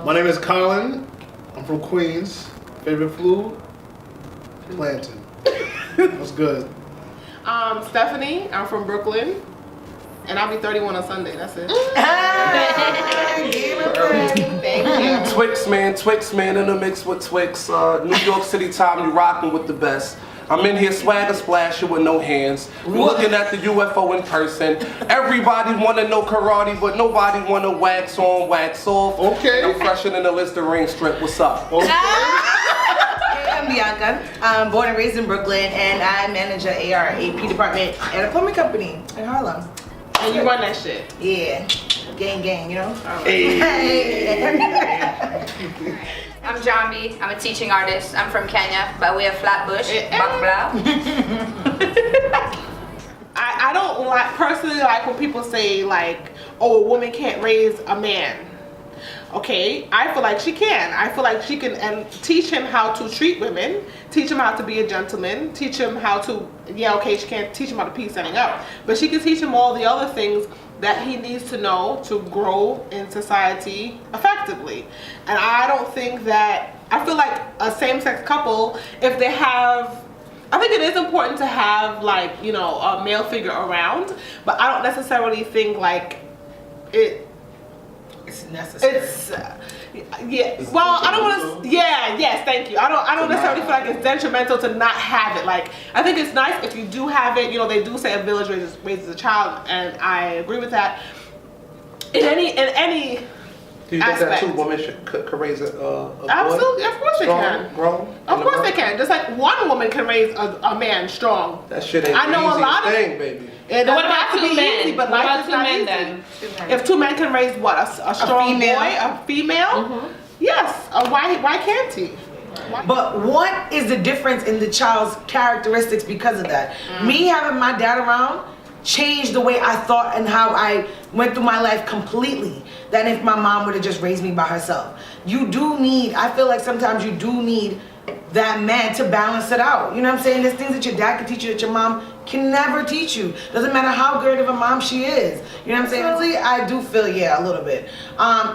My name is Colin. I'm from Queens. Favorite food? Plantain. What's good? Stephanie. I'm from Brooklyn. And I'll be 31 on Sunday. That's it. Thank you. Twix man in the mix with Twix. New York City time, you rocking with the best. I'm in here swagger splashing with no hands. We're looking at the UFO in person. Everybody wanna know karate, but nobody wanna wax on, wax off. Okay. I'm fresher than the Listerine strip. What's up? Okay. Hey, I'm Bianca. I'm born and raised in Brooklyn, and I manage an AR/AP department at a plumbing company in Harlem. And you run that shit. Yeah, gang, you know. I'm Jambi. I'm a teaching artist. I'm from Kenya, by way of Flatbush, Bakbla. I don't personally like when people say like, oh, a woman can't raise a man. Okay, I feel like she can. I feel like she can and teach him how to treat women, teach him how to be a gentleman, teach him how to, yeah, okay, she can't teach him how to pee standing up, but she can teach him all the other things that he needs to know to grow in society effectively. And I don't think that, I feel like a same-sex couple, if they have, I think it is important to have like, you know, a male figure around, but I don't necessarily think like It's necessary. Yeah. Well, I don't want to. Yeah. Yes. Thank you. I don't necessarily feel like it's detrimental to not have it. Like, I think it's nice if you do have it. You know, they do say a village raises a child, and I agree with that. In any. Do you think aspect. that two women could raise a boy? Absolutely, of course they can. Grown? Of course they can. Just like one woman can raise a man strong. That shit ain't I know the a lot of thing, baby. It What doesn't about have to two be men? easy, but What life about is two not men easy. then? If two men can raise what? A strong female. boy, a female? Yes. Why can't he? But what is the difference in the child's characteristics because of that? Me having my dad around changed the way I thought and how I went through my life completely than if my mom would have just raised me by herself. You do need, I feel like sometimes you do need that man to balance it out. You know what I'm saying? There's things that your dad can teach you that your mom can never teach you. Doesn't matter how good of a mom she is. You know what I'm saying? Honestly, I do feel, yeah, a little bit.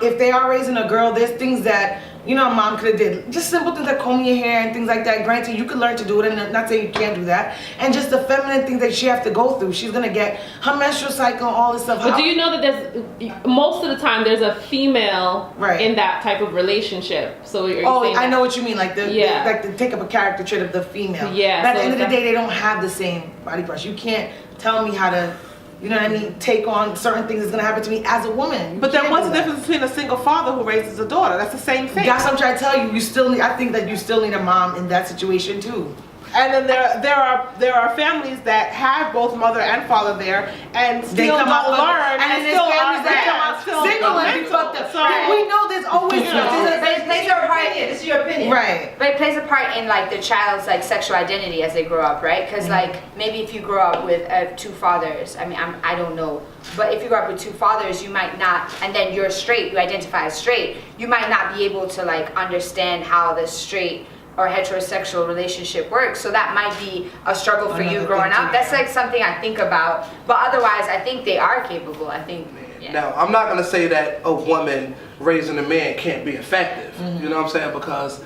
If they are raising a girl, there's things that, you know, mom could have did. Just simple things like combing your hair and things like that. Granted, you could learn to do it, and I'm not saying you can't do that. And just the feminine things that she have to go through. She's gonna get her menstrual cycle, all this stuff. But do you know that there's, most of the time, there's a female in that type of relationship? So you're saying I know what you mean. Like Yeah. the take up a character trait of the female. Yeah, But at so the end of the that- day, they don't have the same body parts. You can't tell me how to, you know what I mean, take on certain things that's gonna happen to me as a woman. You But then can't what's do the that. difference between a single father who raises a daughter? That's the same thing. That's what I'm trying to tell you. You still need. I think that you still need a mom in that situation too. And then there are families that have both mother and father there and They still come out don't learn and then there's still families are that come bad, out still single and be mental. fucked up. So, We know there's always But it plays a part. This is your opinion, Right. But it plays a part in like the child's like sexual identity as they grow up, right? Because like maybe if you grow up with two fathers, I mean, I don't know, but if you grow up with two fathers, you might not, and then you're straight, you identify as straight, you might not be able to like understand how the straight or heterosexual relationship works. So that might be a struggle for you growing up. That's like something I think about. But otherwise, I think they are capable. I think. Yeah. Now, I'm not going to say that a woman raising a man can't be effective, you know what I'm saying, because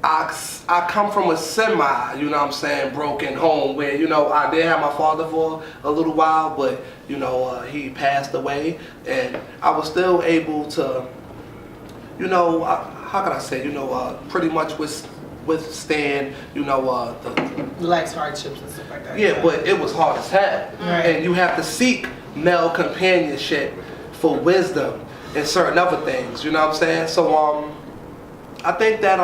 I come from a semi, you know what I'm saying, broken home where, you know, I did have my father for a little while, but, you know, he passed away, and I was still able to, you know, how can I say, you know, pretty much withstand, you know, the Life's hardships and stuff like that. yeah, but it was hard as hell. Right. And you have to seek male companionship for wisdom and certain other things, you know what I'm saying? So I think that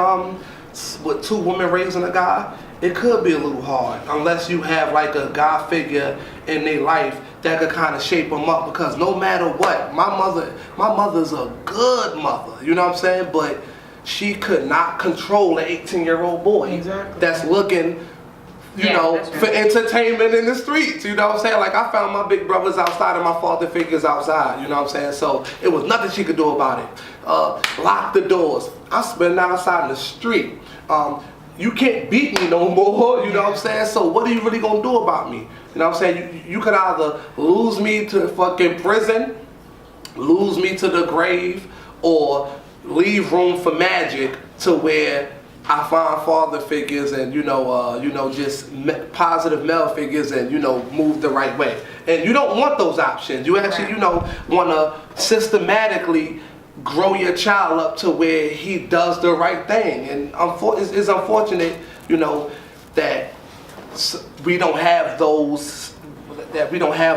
with two women raising a guy, it could be a little hard unless you have like a guy figure in their life that could kind of shape them up, because no matter what, my mother's a good mother, you know what I'm saying? But she could not control an 18-year-old boy that's looking, you know, for entertainment in the streets, you know what I'm saying? Like, I found my big brothers outside and my father figures outside, you know what I'm saying? So it was nothing she could do about it. Lock the doors. I spend outside in the street. You can't beat me no more, you know what I'm saying? So what are you really gonna do about me? You know what I'm saying? You could either lose me to fucking prison, lose me to the grave, or leave room for magic to where I find father figures and just positive male figures and move the right way. And you don't want those options. You actually want to systematically grow your child up to where he does the right thing. And it's unfortunate, that we don't have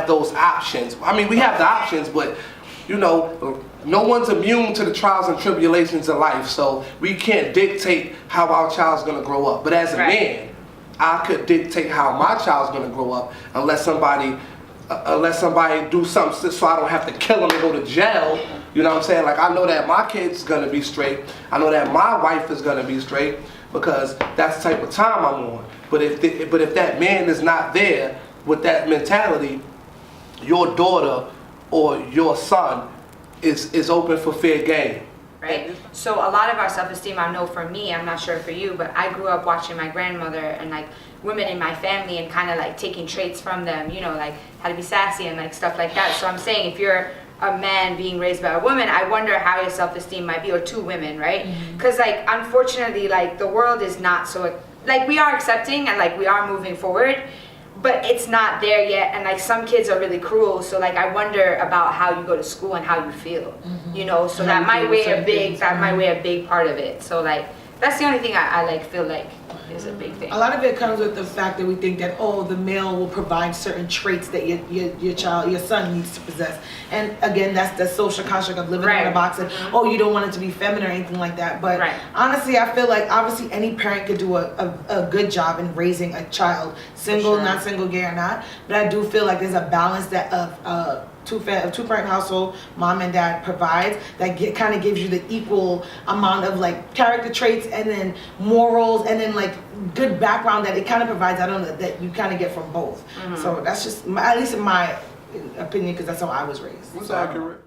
those options. I mean, we have the options, but no one's immune to the trials and tribulations of life, so we can't dictate how our child's gonna grow up. But as a man, I could dictate how my child's gonna grow up unless somebody do something so I don't have to kill them and go to jail. You know what I'm saying? Like, I know that my kid's gonna be straight. I know that my wife is gonna be straight because that's the type of time I'm on. But if that man is not there with that mentality, your daughter or your son is open for fair game. Right? So a lot of our self-esteem, I know for me, I'm not sure for you, but I grew up watching my grandmother and like women in my family and kind of like taking traits from them, like how to be sassy and like stuff like that. So I'm saying if you're a man being raised by a woman, I wonder how your self-esteem might be, or two women, right? Because like unfortunately, like the world is not so, like we are accepting and like we are moving forward, but it's not there yet, and like some kids are really cruel, so like I wonder about how you go to school and how you feel, so that might weigh a big part of it. So like that's the only thing I like feel like is a big thing. A lot of it comes with the fact that we think that the male will provide certain traits that your son needs to possess, and again that's the social construct of living in a box and you don't want it to be feminine or anything like that. But honestly, I feel like obviously any parent could do a good job in raising a child, single, not single, gay or not. But I do feel like there's a balance that of two-parent household, mom and dad provides, that kind of gives you the equal amount of like character traits and then morals and then like good background that it kind of provides. I don't know, that you kind of get from both. So that's just at least in my opinion, because that's how I was raised. That's accurate.